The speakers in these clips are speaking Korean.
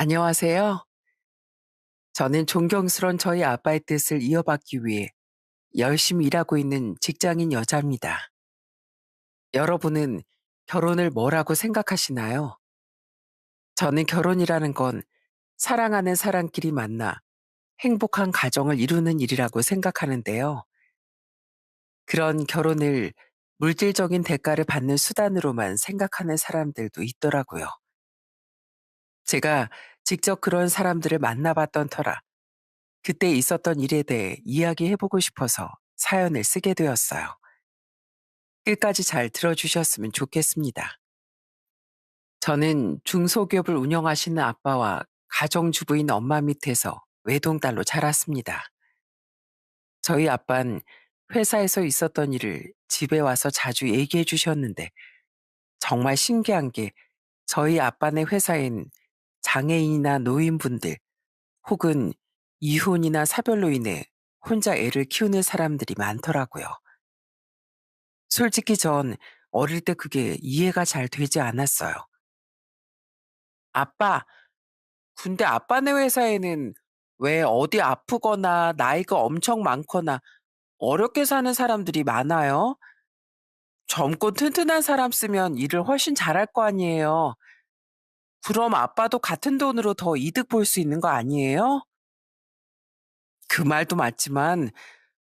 안녕하세요. 저는 존경스런 저희 아빠의 뜻을 이어받기 위해 열심히 일하고 있는 직장인 여자입니다. 여러분은 결혼을 뭐라고 생각하시나요? 저는 결혼이라는 건 사랑하는 사람끼리 만나 행복한 가정을 이루는 일이라고 생각하는데요. 그런 결혼을 물질적인 대가를 받는 수단으로만 생각하는 사람들도 있더라고요. 제가 직접 그런 사람들을 만나봤던 터라 그때 있었던 일에 대해 이야기해보고 싶어서 사연을 쓰게 되었어요. 끝까지 잘 들어주셨으면 좋겠습니다. 저는 중소기업을 운영하시는 아빠와 가정주부인 엄마 밑에서 외동딸로 자랐습니다. 저희 아빠는 회사에서 있었던 일을 집에 와서 자주 얘기해 주셨는데 정말 신기한 게 저희 아빠네 회사엔 장애인이나 노인분들 혹은 이혼이나 사별로 인해 혼자 애를 키우는 사람들이 많더라고요. 솔직히 전 어릴 때 그게 이해가 잘 되지 않았어요. 아빠, 근데 아빠네 회사에는 왜 어디 아프거나 나이가 엄청 많거나 어렵게 사는 사람들이 많아요? 젊고 튼튼한 사람 쓰면 일을 훨씬 잘할 거 아니에요. 그럼 아빠도 같은 돈으로 더 이득 볼 수 있는 거 아니에요? 그 말도 맞지만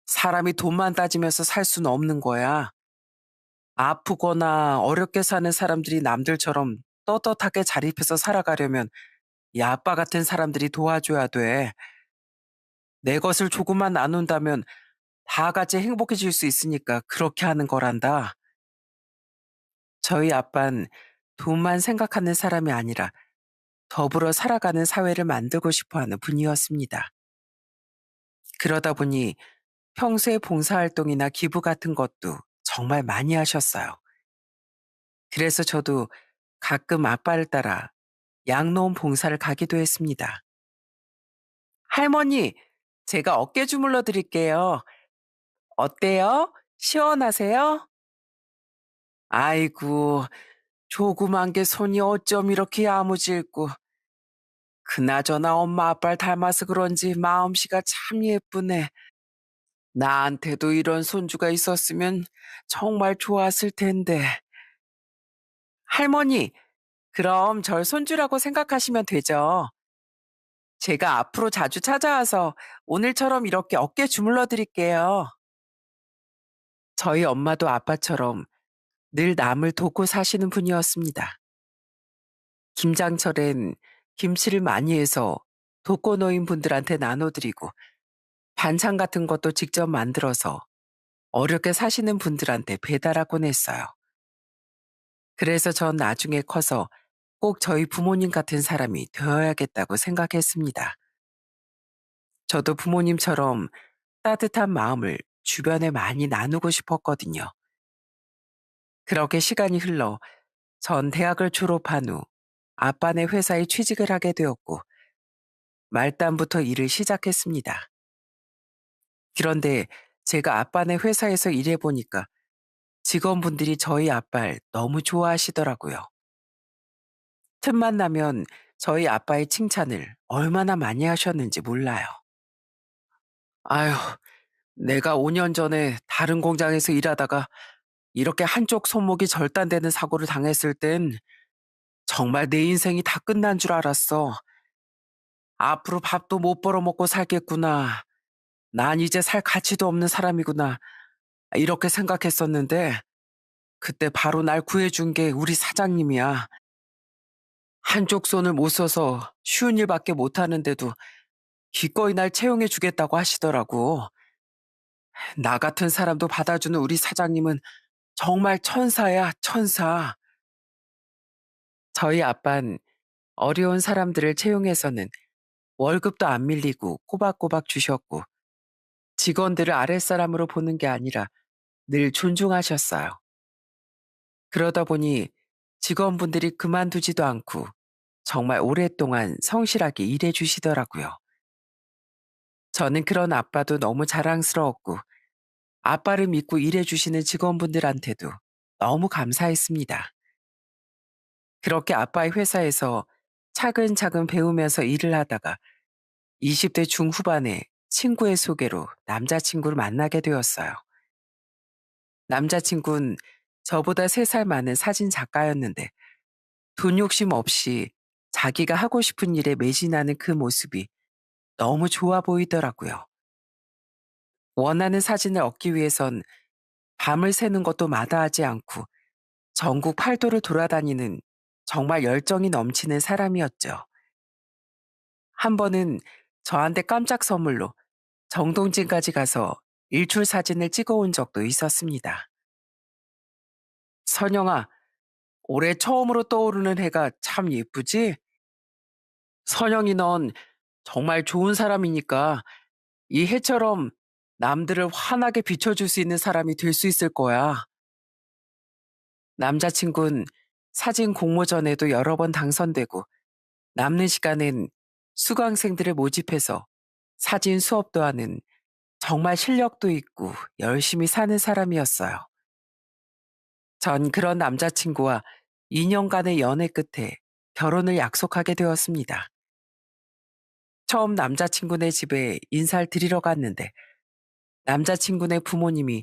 사람이 돈만 따지면서 살 수는 없는 거야. 아프거나 어렵게 사는 사람들이 남들처럼 떳떳하게 자립해서 살아가려면 이 아빠 같은 사람들이 도와줘야 돼. 내 것을 조금만 나눈다면 다 같이 행복해질 수 있으니까 그렇게 하는 거란다. 저희 아빤 돈만 생각하는 사람이 아니라 더불어 살아가는 사회를 만들고 싶어 하는 분이었습니다. 그러다 보니 평소에 봉사활동이나 기부 같은 것도 정말 많이 하셨어요. 그래서 저도 가끔 아빠를 따라 양로원 봉사를 가기도 했습니다. 할머니, 제가 어깨 주물러 드릴게요. 어때요? 시원하세요? 아이고, 조그만 게 손이 어쩜 이렇게 야무질고. 그나저나 엄마 아빠를 닮아서 그런지 마음씨가 참 예쁘네. 나한테도 이런 손주가 있었으면 정말 좋았을 텐데. 할머니, 그럼 절 손주라고 생각하시면 되죠. 제가 앞으로 자주 찾아와서 오늘처럼 이렇게 어깨 주물러 드릴게요. 저희 엄마도 아빠처럼 늘 남을 돕고 사시는 분이었습니다. 김장철엔 김치를 많이 해서 독거노인 분들한테 나눠드리고 반찬 같은 것도 직접 만들어서 어렵게 사시는 분들한테 배달하곤 했어요. 그래서 전 나중에 커서 꼭 저희 부모님 같은 사람이 되어야겠다고 생각했습니다. 저도 부모님처럼 따뜻한 마음을 주변에 많이 나누고 싶었거든요. 그렇게 시간이 흘러 전 대학을 졸업한 후 아빠네 회사에 취직을 하게 되었고 말단부터 일을 시작했습니다. 그런데 제가 아빠네 회사에서 일해보니까 직원분들이 저희 아빠를 너무 좋아하시더라고요. 틈만 나면 저희 아빠의 칭찬을 얼마나 많이 하셨는지 몰라요. 아휴, 내가 5년 전에 다른 공장에서 일하다가 이렇게 한쪽 손목이 절단되는 사고를 당했을 땐 정말 내 인생이 다 끝난 줄 알았어. 앞으로 밥도 못 벌어 먹고 살겠구나. 난 이제 살 가치도 없는 사람이구나. 이렇게 생각했었는데 그때 바로 날 구해준 게 우리 사장님이야. 한쪽 손을 못 써서 쉬운 일밖에 못 하는데도 기꺼이 날 채용해 주겠다고 하시더라고. 나 같은 사람도 받아주는 우리 사장님은 정말 천사야, 천사. 저희 아빤 어려운 사람들을 채용해서는 월급도 안 밀리고 꼬박꼬박 주셨고 직원들을 아랫사람으로 보는 게 아니라 늘 존중하셨어요. 그러다 보니 직원분들이 그만두지도 않고 정말 오랫동안 성실하게 일해 주시더라고요. 저는 그런 아빠도 너무 자랑스러웠고 아빠를 믿고 일해 주시는 직원분들한테도 너무 감사했습니다. 그렇게 아빠의 회사에서 차근차근 배우면서 일을 하다가 20대 중후반에 친구의 소개로 남자친구를 만나게 되었어요. 남자친구는 저보다 3살 많은 사진 작가였는데 돈 욕심 없이 자기가 하고 싶은 일에 매진하는 그 모습이 너무 좋아 보이더라고요. 원하는 사진을 얻기 위해선 밤을 새는 것도 마다하지 않고 전국 팔도를 돌아다니는 정말 열정이 넘치는 사람이었죠. 한 번은 저한테 깜짝 선물로 정동진까지 가서 일출 사진을 찍어 온 적도 있었습니다. 선영아, 올해 처음으로 떠오르는 해가 참 예쁘지? 선영이 넌 정말 좋은 사람이니까 이 해처럼 남들을 환하게 비춰줄 수 있는 사람이 될 수 있을 거야. 남자친구는 사진 공모전에도 여러 번 당선되고 남는 시간엔 수강생들을 모집해서 사진 수업도 하는 정말 실력도 있고 열심히 사는 사람이었어요. 전 그런 남자친구와 2년간의 연애 끝에 결혼을 약속하게 되었습니다. 처음 남자친구네 집에 인사를 드리러 갔는데 남자친구네 부모님이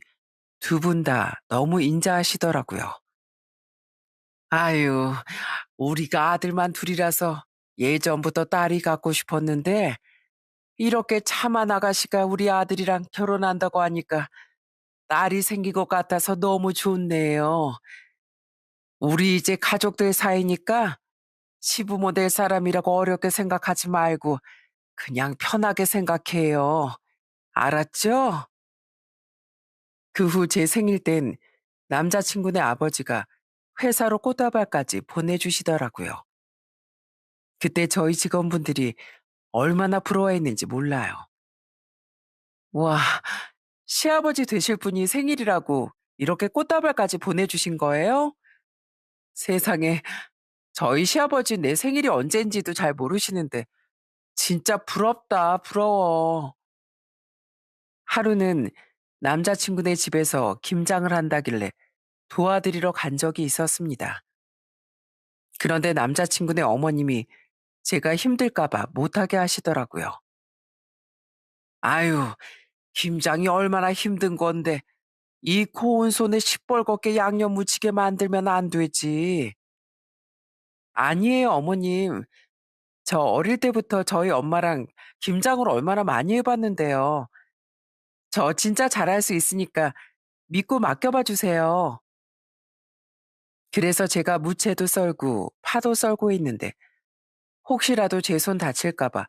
두 분 다 너무 인자하시더라고요. 아유, 우리가 아들만 둘이라서 예전부터 딸이 갖고 싶었는데 이렇게 참한 아가씨가 우리 아들이랑 결혼한다고 하니까 딸이 생긴 것 같아서 너무 좋네요. 우리 이제 가족들 사이니까 시부모 될 사람이라고 어렵게 생각하지 말고 그냥 편하게 생각해요. 알았죠? 그 후 제 생일 땐 남자친구네 아버지가 회사로 꽃다발까지 보내주시더라고요. 그때 저희 직원분들이 얼마나 부러워했는지 몰라요. 와, 시아버지 되실 분이 생일이라고 이렇게 꽃다발까지 보내주신 거예요? 세상에, 저희 시아버지 내 생일이 언젠지도 잘 모르시는데 진짜 부럽다, 부러워. 하루는 남자친구네 집에서 김장을 한다길래 도와드리러 간 적이 있었습니다. 그런데 남자친구네 어머님이 제가 힘들까봐 못하게 하시더라고요. 아유, 김장이 얼마나 힘든 건데 이 고운 손에 시뻘겋게 양념 묻히게 만들면 안 되지. 아니에요, 어머님. 저 어릴 때부터 저희 엄마랑 김장을 얼마나 많이 해봤는데요. 저 진짜 잘할 수 있으니까 믿고 맡겨봐 주세요. 그래서 제가 무채도 썰고 파도 썰고 있는데 혹시라도 제 손 다칠까봐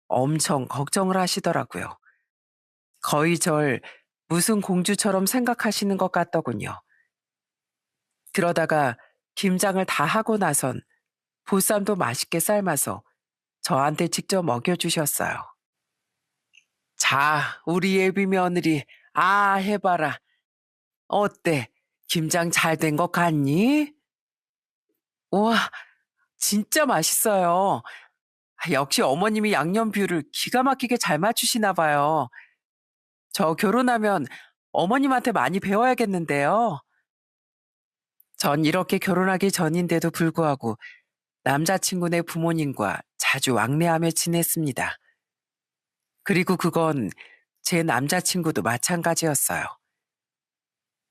엄청 걱정을 하시더라고요. 거의 절 무슨 공주처럼 생각하시는 것 같더군요. 그러다가 김장을 다 하고 나선 보쌈도 맛있게 삶아서 저한테 직접 먹여주셨어요. 자, 우리 예비 며느리, 아, 해봐라. 어때? 김장 잘 된 것 같니? 우와, 진짜 맛있어요. 역시 어머님이 양념 비율을 기가 막히게 잘 맞추시나 봐요. 저 결혼하면 어머님한테 많이 배워야겠는데요. 전 이렇게 결혼하기 전인데도 불구하고 남자친구네 부모님과 자주 왕래하며 지냈습니다. 그리고 그건 제 남자친구도 마찬가지였어요.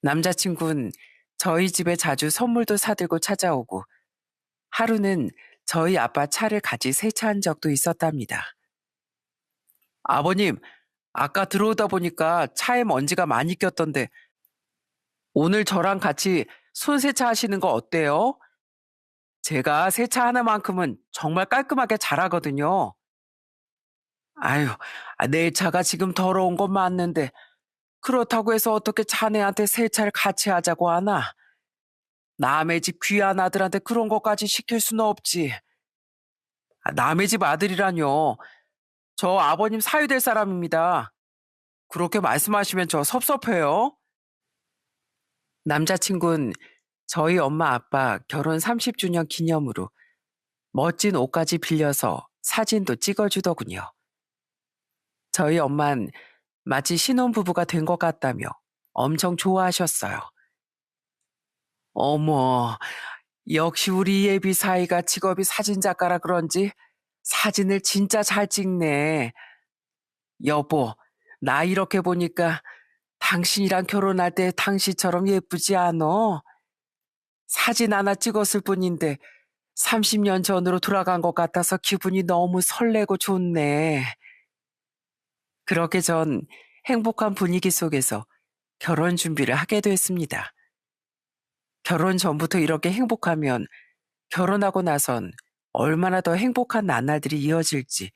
남자친구는 저희 집에 자주 선물도 사들고 찾아오고 하루는 저희 아빠 차를 같이 세차한 적도 있었답니다. 아버님, 아까 들어오다 보니까 차에 먼지가 많이 꼈던데 오늘 저랑 같이 손 세차하시는 거 어때요? 제가 세차 하나만큼은 정말 깔끔하게 잘하거든요. 아유, 내 차가 지금 더러운 건 맞는데 그렇다고 해서 어떻게 자네한테 세차를 같이 하자고 하나? 남의 집 귀한 아들한테 그런 것까지 시킬 수는 없지. 남의 집 아들이라뇨. 저 아버님 사유될 사람입니다. 그렇게 말씀하시면 저 섭섭해요. 남자친구는 저희 엄마 아빠 결혼 30주년 기념으로 멋진 옷까지 빌려서 사진도 찍어주더군요. 저희 엄만 마치 신혼부부가 된 것 같다며 엄청 좋아하셨어요. 어머, 역시 우리 예비 사이가 직업이 사진작가라 그런지 사진을 진짜 잘 찍네. 여보, 나 이렇게 보니까 당신이랑 결혼할 때 당시처럼 예쁘지 않어? 사진 하나 찍었을 뿐인데 30년 전으로 돌아간 것 같아서 기분이 너무 설레고 좋네. 그렇게 전 행복한 분위기 속에서 결혼 준비를 하게 됐습니다. 결혼 전부터 이렇게 행복하면 결혼하고 나선 얼마나 더 행복한 나날들이 이어질지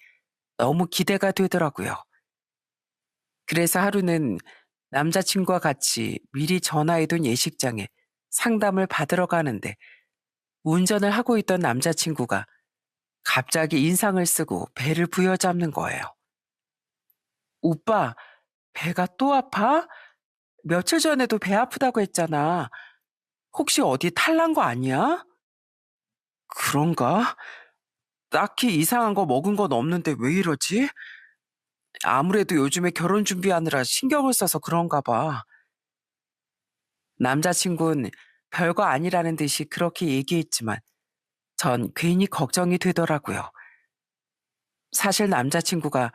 너무 기대가 되더라고요. 그래서 하루는 남자친구와 같이 미리 전화해둔 예식장에 상담을 받으러 가는데 운전을 하고 있던 남자친구가 갑자기 인상을 쓰고 배를 부여잡는 거예요. 오빠, 배가 또 아파? 며칠 전에도 배 아프다고 했잖아. 혹시 어디 탈난 거 아니야? 그런가? 딱히 이상한 거 먹은 건 없는데 왜 이러지? 아무래도 요즘에 결혼 준비하느라 신경을 써서 그런가 봐. 남자친구는 별거 아니라는 듯이 그렇게 얘기했지만 전 괜히 걱정이 되더라고요. 사실 남자친구가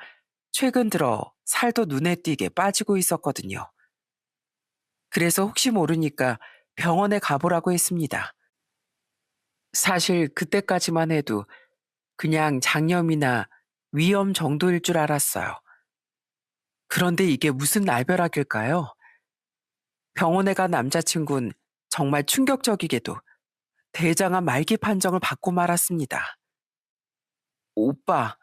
최근 들어 살도 눈에 띄게 빠지고 있었거든요. 그래서 혹시 모르니까 병원에 가보라고 했습니다. 사실 그때까지만 해도 그냥 장염이나 위염 정도일 줄 알았어요. 그런데 이게 무슨 날벼락일까요? 병원에 간 남자친구는 정말 충격적이게도 대장암 말기 판정을 받고 말았습니다. 오빠,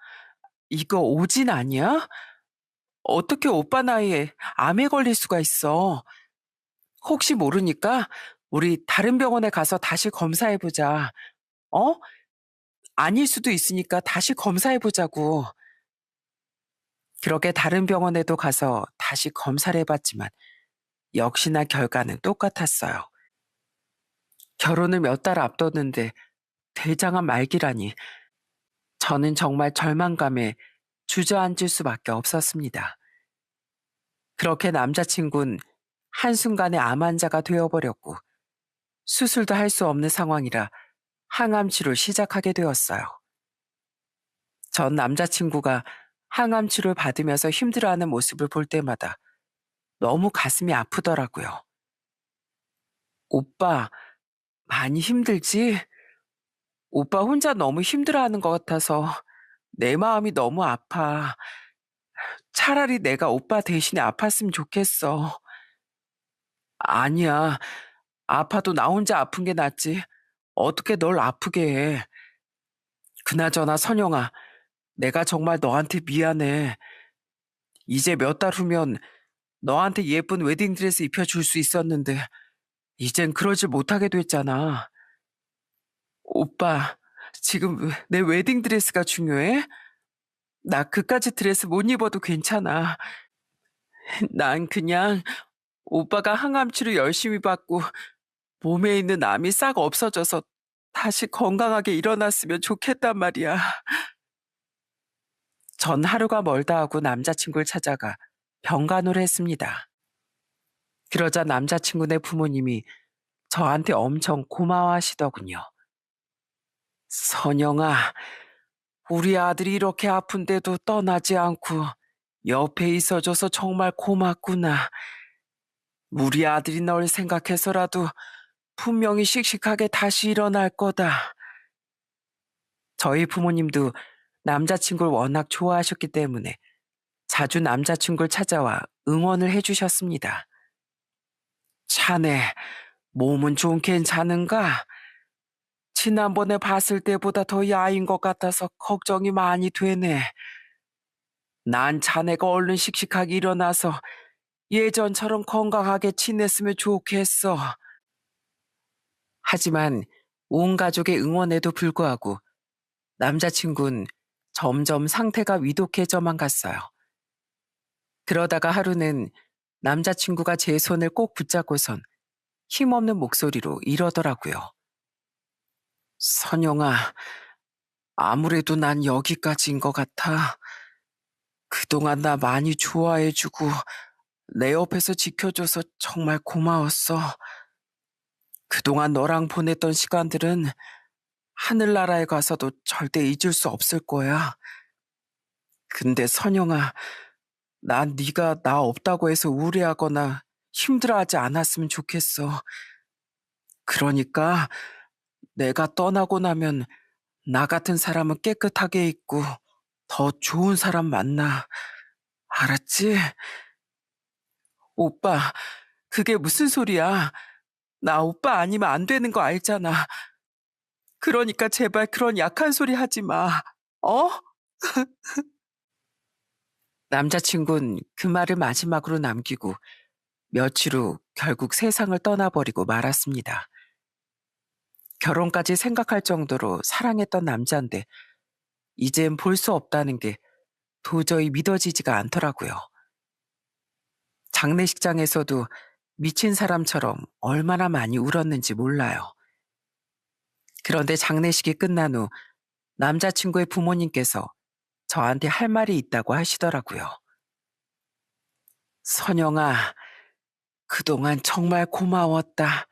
이거 오진 아니야? 어떻게 오빠 나이에 암에 걸릴 수가 있어? 혹시 모르니까 우리 다른 병원에 가서 다시 검사해보자. 어? 아닐 수도 있으니까 다시 검사해보자고. 그렇게 다른 병원에도 가서 다시 검사를 해봤지만 역시나 결과는 똑같았어요. 결혼을 몇 달 앞뒀는데 대장암 말기라니. 저는 정말 절망감에 주저앉을 수밖에 없었습니다. 그렇게 남자친구는 한순간에 암 환자가 되어버렸고 수술도 할 수 없는 상황이라 항암 치료를 시작하게 되었어요. 전 남자친구가 항암 치료를 받으면서 힘들어하는 모습을 볼 때마다 너무 가슴이 아프더라고요. 오빠, 많이 힘들지? 오빠 혼자 너무 힘들어하는 것 같아서 내 마음이 너무 아파. 차라리 내가 오빠 대신에 아팠으면 좋겠어. 아니야. 아파도 나 혼자 아픈 게 낫지. 어떻게 널 아프게 해. 그나저나 선영아, 내가 정말 너한테 미안해. 이제 몇 달 후면 너한테 예쁜 웨딩드레스 입혀줄 수 있었는데 이젠 그러질 못하게 됐잖아. 오빠, 지금 내 웨딩드레스가 중요해? 나 그까짓 드레스 못 입어도 괜찮아. 난 그냥 오빠가 항암 치료 열심히 받고 몸에 있는 암이 싹 없어져서 다시 건강하게 일어났으면 좋겠단 말이야. 전 하루가 멀다 하고 남자친구를 찾아가 병간호를 했습니다. 그러자 남자친구네 부모님이 저한테 엄청 고마워하시더군요. 선영아, 우리 아들이 이렇게 아픈데도 떠나지 않고 옆에 있어줘서 정말 고맙구나. 우리 아들이 널 생각해서라도 분명히 씩씩하게 다시 일어날 거다. 저희 부모님도 남자친구를 워낙 좋아하셨기 때문에 자주 남자친구를 찾아와 응원을 해주셨습니다. 자네, 몸은 좀 괜찮은가? 지난번에 봤을 때보다 더 야인 것 같아서 걱정이 많이 되네. 난 자네가 얼른 씩씩하게 일어나서 예전처럼 건강하게 지냈으면 좋겠어. 하지만 온 가족의 응원에도 불구하고 남자친구는 점점 상태가 위독해져만 갔어요. 그러다가 하루는 남자친구가 제 손을 꼭 붙잡고선 힘없는 목소리로 이러더라고요. 선영아, 아무래도 난 여기까지인 것 같아. 그동안 나 많이 좋아해주고 내 옆에서 지켜줘서 정말 고마웠어. 그동안 너랑 보냈던 시간들은 하늘나라에 가서도 절대 잊을 수 없을 거야. 근데 선영아, 난 네가 나 없다고 해서 우울해하거나 힘들어하지 않았으면 좋겠어. 그러니까 내가 떠나고 나면 나 같은 사람은 깨끗하게 있고 더 좋은 사람 만나. 알았지? 오빠, 그게 무슨 소리야? 나 오빠 아니면 안 되는 거 알잖아. 그러니까 제발 그런 약한 소리 하지 마. 어? 남자친구는 그 말을 마지막으로 남기고 며칠 후 결국 세상을 떠나버리고 말았습니다. 결혼까지 생각할 정도로 사랑했던 남자인데 이젠 볼 수 없다는 게 도저히 믿어지지가 않더라고요. 장례식장에서도 미친 사람처럼 얼마나 많이 울었는지 몰라요. 그런데 장례식이 끝난 후 남자친구의 부모님께서 저한테 할 말이 있다고 하시더라고요. 선영아, 그동안 정말 고마웠다.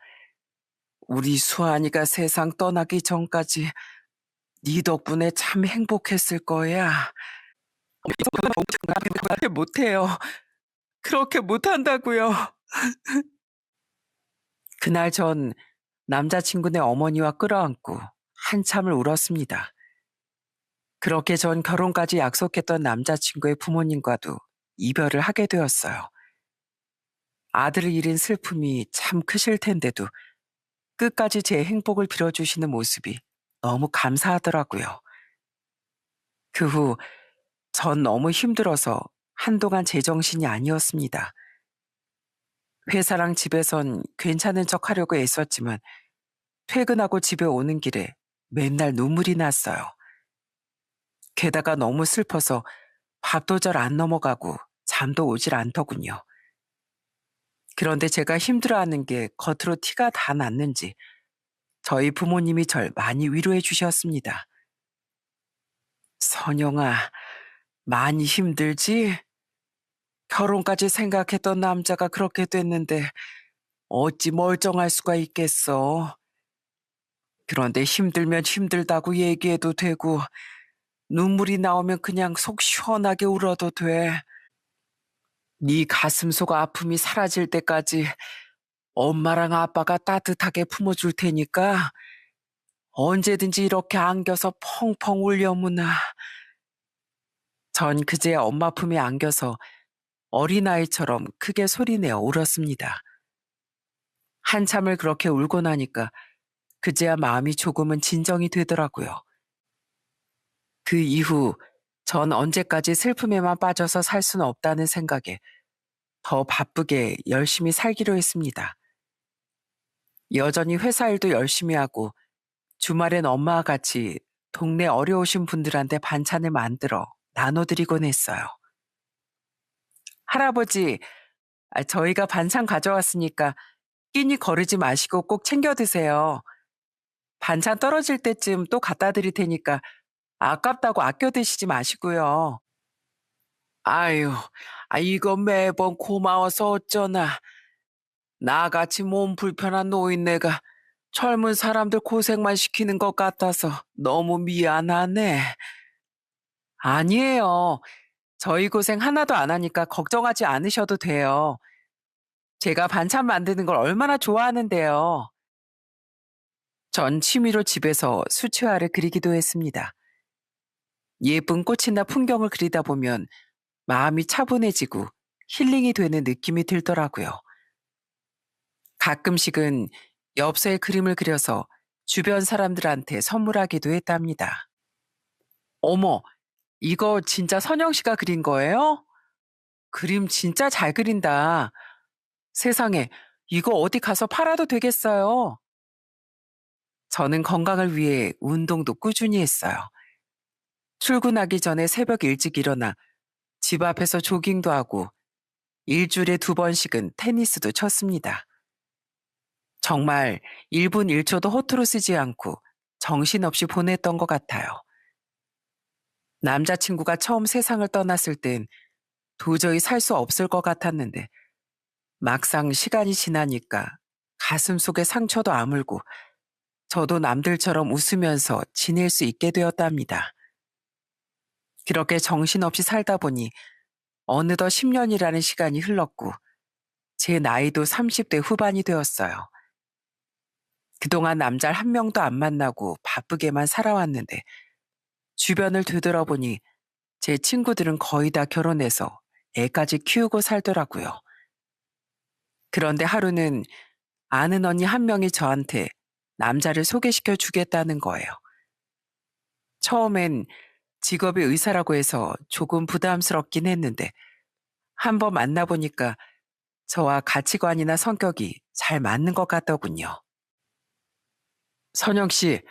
우리 수아이가 세상 떠나기 전까지 네 덕분에 참 행복했을 거야. 그렇게 못해요. 그렇게 못한다고요. 그날 전 남자친구네 어머니와 끌어안고 한참을 울었습니다. 그렇게 전 결혼까지 약속했던 남자친구의 부모님과도 이별을 하게 되었어요. 아들을 잃은 슬픔이 참 크실 텐데도 끝까지 제 행복을 빌어주시는 모습이 너무 감사하더라고요. 그 후 전 너무 힘들어서 한동안 제정신이 아니었습니다. 회사랑 집에선 괜찮은 척 하려고 애썼지만 퇴근하고 집에 오는 길에 맨날 눈물이 났어요. 게다가 너무 슬퍼서 밥도 잘 안 넘어가고 잠도 오질 않더군요. 그런데 제가 힘들어하는 게 겉으로 티가 다 났는지 저희 부모님이 절 많이 위로해 주셨습니다. 선영아, 많이 힘들지? 결혼까지 생각했던 남자가 그렇게 됐는데 어찌 멀쩡할 수가 있겠어. 그런데 힘들면 힘들다고 얘기해도 되고 눈물이 나오면 그냥 속 시원하게 울어도 돼. 네 가슴 속 아픔이 사라질 때까지 엄마랑 아빠가 따뜻하게 품어줄 테니까 언제든지 이렇게 안겨서 펑펑 울려무나. 전 그제야 엄마 품에 안겨서 어린아이처럼 크게 소리내어 울었습니다. 한참을 그렇게 울고 나니까 그제야 마음이 조금은 진정이 되더라고요. 그 이후 전 언제까지 슬픔에만 빠져서 살 수는 없다는 생각에 더 바쁘게 열심히 살기로 했습니다. 여전히 회사 일도 열심히 하고 주말엔 엄마와 같이 동네 어려우신 분들한테 반찬을 만들어 나눠드리곤 했어요. 할아버지, 저희가 반찬 가져왔으니까 끼니 거르지 마시고 꼭 챙겨 드세요. 반찬 떨어질 때쯤 또 갖다 드릴 테니까 아깝다고 아껴 드시지 마시고요. 아유, 이거 매번 고마워서 어쩌나. 나같이 몸 불편한 노인네가 젊은 사람들 고생만 시키는 것 같아서 너무 미안하네. 아니에요. 저희 고생 하나도 안 하니까 걱정하지 않으셔도 돼요. 제가 반찬 만드는 걸 얼마나 좋아하는데요. 전 취미로 집에서 수채화를 그리기도 했습니다. 예쁜 꽃이나 풍경을 그리다 보면 마음이 차분해지고 힐링이 되는 느낌이 들더라고요. 가끔씩은 엽서에 그림을 그려서 주변 사람들한테 선물하기도 했답니다. 어머, 이거 진짜 선영 씨가 그린 거예요? 그림 진짜 잘 그린다. 세상에, 이거 어디 가서 팔아도 되겠어요. 저는 건강을 위해 운동도 꾸준히 했어요. 출근하기 전에 새벽 일찍 일어나 집 앞에서 조깅도 하고 일주일에 2번씩은 테니스도 쳤습니다. 정말 1분 1초도 허투루 쓰지 않고 정신없이 보냈던 것 같아요. 남자친구가 처음 세상을 떠났을 땐 도저히 살 수 없을 것 같았는데 막상 시간이 지나니까 가슴 속에 상처도 아물고 저도 남들처럼 웃으면서 지낼 수 있게 되었답니다. 그렇게 정신없이 살다 보니 어느덧 10년이라는 시간이 흘렀고 제 나이도 30대 후반이 되었어요. 그동안 남자를 한 명도 안 만나고 바쁘게만 살아왔는데 주변을 되돌아보니 제 친구들은 거의 다 결혼해서 애까지 키우고 살더라고요. 그런데 하루는 아는 언니 한 명이 저한테 남자를 소개시켜 주겠다는 거예요. 처음엔 직업이 의사라고 해서 조금 부담스럽긴 했는데 한번 만나보니까 저와 가치관이나 성격이 잘 맞는 것 같더군요. 선영 씨,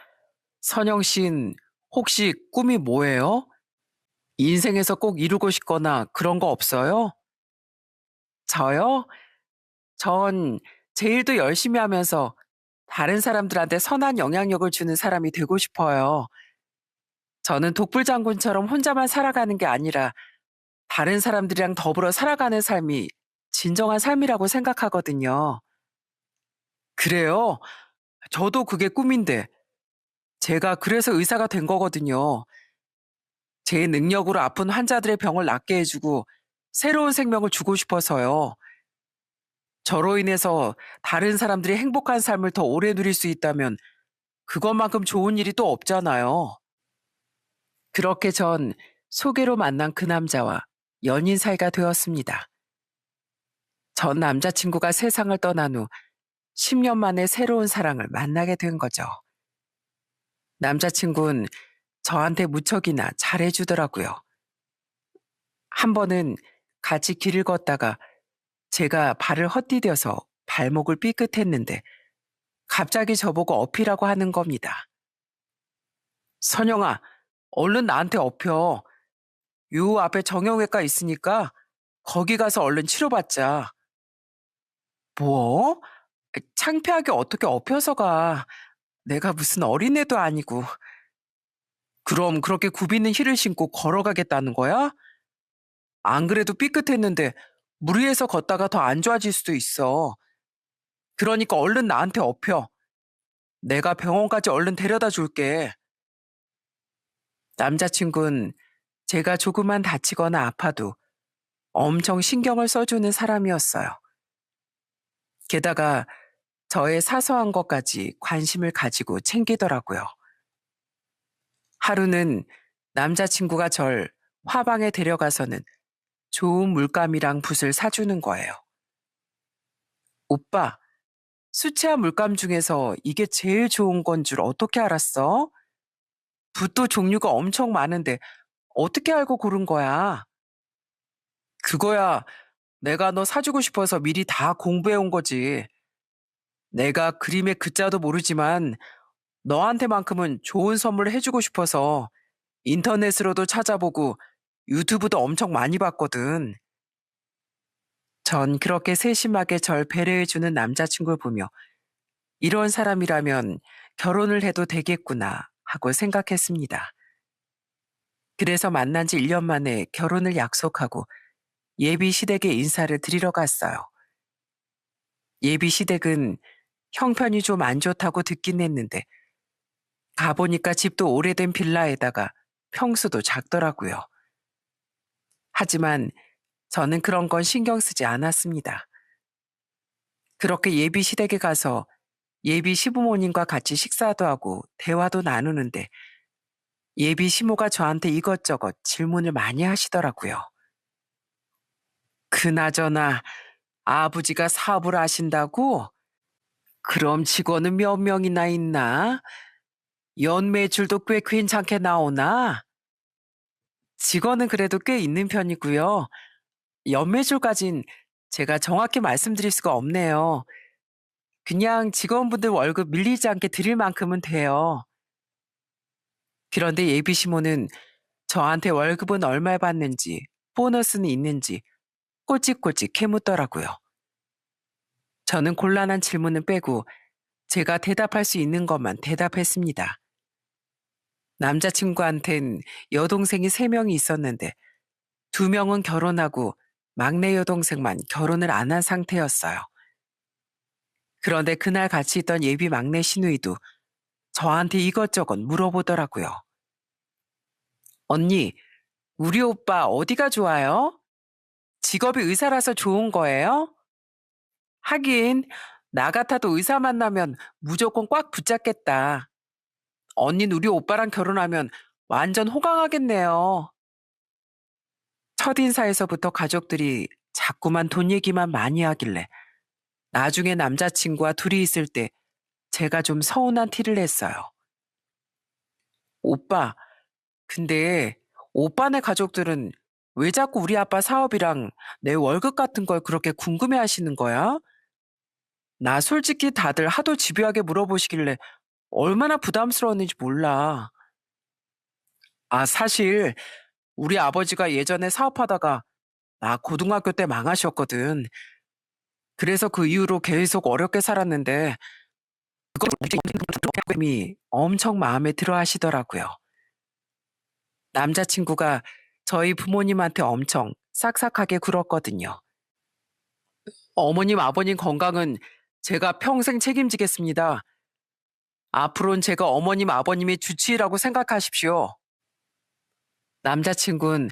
선영 씨는 혹시 꿈이 뭐예요? 인생에서 꼭 이루고 싶거나 그런 거 없어요? 저요? 전 제 일도 열심히 하면서 다른 사람들한테 선한 영향력을 주는 사람이 되고 싶어요. 저는 독불장군처럼 혼자만 살아가는 게 아니라 다른 사람들이랑 더불어 살아가는 삶이 진정한 삶이라고 생각하거든요. 그래요? 저도 그게 꿈인데 제가 그래서 의사가 된 거거든요. 제 능력으로 아픈 환자들의 병을 낫게 해주고 새로운 생명을 주고 싶어서요. 저로 인해서 다른 사람들이 행복한 삶을 더 오래 누릴 수 있다면 그것만큼 좋은 일이 또 없잖아요. 그렇게 전 소개로 만난 그 남자와 연인 사이가 되었습니다. 전 남자친구가 세상을 떠난 후 10년 만에 새로운 사랑을 만나게 된 거죠. 남자친구는 저한테 무척이나 잘해주더라고요. 한 번은 같이 길을 걷다가 제가 발을 헛디뎌서 발목을 삐끗했는데 갑자기 저보고 업히라고 하는 겁니다. 선영아, 얼른 나한테 업혀. 요 앞에 정형외과 있으니까 거기 가서 얼른 치료받자. 뭐? 창피하게 어떻게 업혀서 가. 내가 무슨 어린애도 아니고. 그럼 그렇게 굽이는 힐을 신고 걸어가겠다는 거야? 안 그래도 삐끗했는데 무리해서 걷다가 더 안 좋아질 수도 있어. 그러니까 얼른 나한테 업혀. 내가 병원까지 얼른 데려다 줄게. 남자친구는 제가 조금만 다치거나 아파도 엄청 신경을 써주는 사람이었어요. 게다가 저의 사소한 것까지 관심을 가지고 챙기더라고요. 하루는 남자친구가 절 화방에 데려가서는 좋은 물감이랑 붓을 사주는 거예요. 오빠, 수채화 물감 중에서 이게 제일 좋은 건 줄 어떻게 알았어? 붓도 종류가 엄청 많은데 어떻게 알고 고른 거야? 그거야 내가 너 사주고 싶어서 미리 다 공부해 온 거지. 내가 그림의 글자도 모르지만 너한테만큼은 좋은 선물을 해주고 싶어서 인터넷으로도 찾아보고 유튜브도 엄청 많이 봤거든. 전 그렇게 세심하게 절 배려해주는 남자친구를 보며 이런 사람이라면 결혼을 해도 되겠구나 하고 생각했습니다. 그래서 만난 지 1년 만에 결혼을 약속하고 예비 시댁에 인사를 드리러 갔어요. 예비 시댁은 형편이 좀 안 좋다고 듣긴 했는데 가보니까 집도 오래된 빌라에다가 평수도 작더라고요. 하지만 저는 그런 건 신경 쓰지 않았습니다. 그렇게 예비 시댁에 가서 예비 시부모님과 같이 식사도 하고 대화도 나누는데 예비 시모가 저한테 이것저것 질문을 많이 하시더라고요. 그나저나 아버지가 사업을 하신다고? 그럼 직원은 몇 명이나 있나? 연 매출도 꽤 괜찮게 나오나? 직원은 그래도 꽤 있는 편이고요. 연 매출까진 제가 정확히 말씀드릴 수가 없네요. 그냥 직원분들 월급 밀리지 않게 드릴 만큼은 돼요. 그런데 예비 시모는 저한테 월급은 얼마 받는지, 보너스는 있는지 꼬치꼬치 캐묻더라고요. 저는 곤란한 질문은 빼고 제가 대답할 수 있는 것만 대답했습니다. 남자친구한텐 여동생이 3명이 있었는데 2명은 결혼하고 막내 여동생만 결혼을 안 한 상태였어요. 그런데 그날 같이 있던 예비 막내 시누이도 저한테 이것저것 물어보더라고요. 언니, 우리 오빠 어디가 좋아요? 직업이 의사라서 좋은 거예요? 하긴, 나 같아도 의사 만나면 무조건 꽉 붙잡겠다. 언닌 우리 오빠랑 결혼하면 완전 호강하겠네요. 첫인사에서부터 가족들이 자꾸만 돈 얘기만 많이 하길래 나중에 남자친구와 둘이 있을 때 제가 좀 서운한 티를 냈어요. 오빠, 근데 오빠네 가족들은 왜 자꾸 우리 아빠 사업이랑 내 월급 같은 걸 그렇게 궁금해 하시는 거야? 나 솔직히 다들 하도 집요하게 물어보시길래 얼마나 부담스러웠는지 몰라. 아, 사실 우리 아버지가 예전에 사업하다가 나 고등학교 때 망하셨거든. 그래서 그 이후로 계속 어렵게 살았는데 그걸 우리 엄청 마음에 들어 하시더라고요. 남자친구가 저희 부모님한테 엄청 싹싹하게 굴었거든요. 어머님, 아버님 건강은 제가 평생 책임지겠습니다. 앞으로는 제가 어머님, 아버님의 주치의라고 생각하십시오. 남자친구는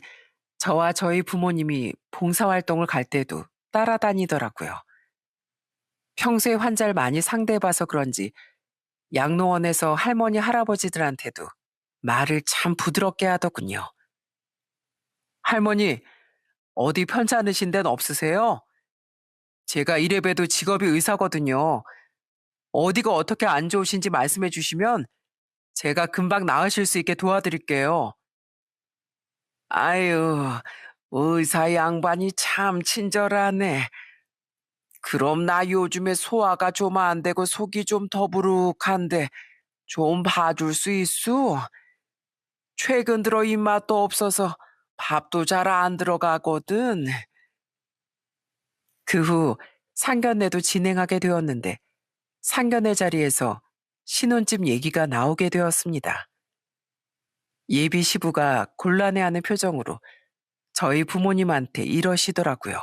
저와 저희 부모님이 봉사활동을 갈 때도 따라다니더라고요. 평소에 환자를 많이 상대해봐서 그런지 양로원에서 할머니, 할아버지들한테도 말을 참 부드럽게 하더군요. 할머니, 어디 편찮으신 데는 없으세요? 제가 이래봬도 직업이 의사거든요. 어디가 어떻게 안 좋으신지 말씀해 주시면 제가 금방 나으실 수 있게 도와드릴게요. 아유, 의사 양반이 참 친절하네. 그럼 나 요즘에 소화가 좀 안 되고 속이 좀 더부룩한데 좀 봐줄 수 있어? 최근 들어 입맛도 없어서 밥도 잘 안 들어가거든. 그 후 상견례도 진행하게 되었는데 상견례 자리에서 신혼집 얘기가 나오게 되었습니다. 예비 시부가 곤란해하는 표정으로 저희 부모님한테 이러시더라고요.